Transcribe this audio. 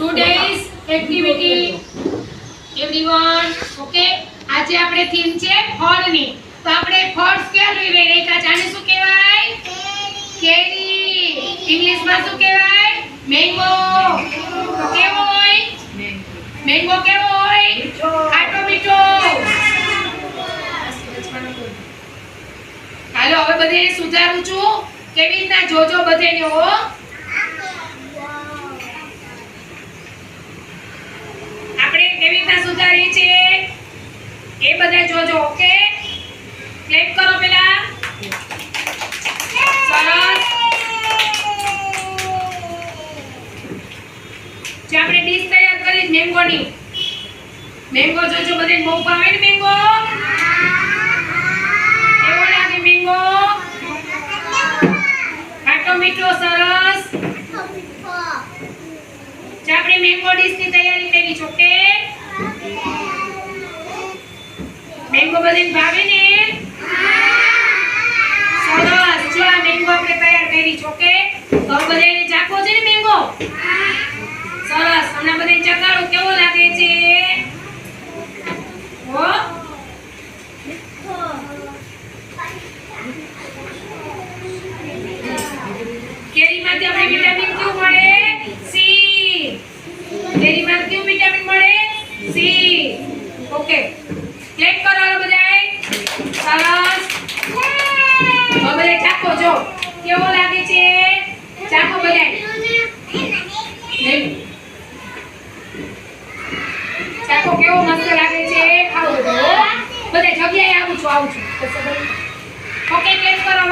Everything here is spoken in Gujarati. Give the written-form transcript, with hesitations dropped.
Today's activity everyone. Okay. આજે આપણે થીમ છે ફળની. તો આપણે ફળ ક્યાં લઈ રહ્યા છે? આને શું કહેવાય? કેરી. ઇંગ્લિશમાં શું કહેવાય? મેંગો. તો કેવો હોય? મેંગો કેવો હોય? ખાટો મીઠો. હાલો હવે બધે સુધારું છું. કેવી રીતના જોજો બધેને હો. આપણે કેવી રીતના સુધારીએ છીએ એ બધા જોજો. ઓકે, ક્લેપ કરો પેલા. સરસ. જે આપણે ડીશ તૈયાર કરી મેંગોની. મેંગો જોજો બધે બહુ ભાવે ને મેંગો. કેવો લાગે મેંગો? ખાટો મીઠો સરસ. જે આપણે મેંગો ડીશ ની તૈયારી કરી છે. ઓકે, મેંગો બધાને ભાવે ને? સરસ. જો આ મેંગો આપણે તૈયાર કરી છે. ઓકે, તો બધાને ચાખવો છે ને મેંગો? સરસ. હમણાં બધાને ચખાડો કેવો લાગે છે? હો કેરીમાંથી આપણે વિટામિન ક્યુ મળે? સી. કેરીમાં ક્યુ વિટામિન મળે? સી. ઓકે, ક્લેપ કરો બધાય. સરસ. હવે બધા ચાખો જો કેવો લાગે છે. ચાખો બધાય. ચાખો કેવો મસ્ત લાગે છે. ખાઓ બધા જગ્યાએ આવું છું. ઓકે, ક્લેપ કરો.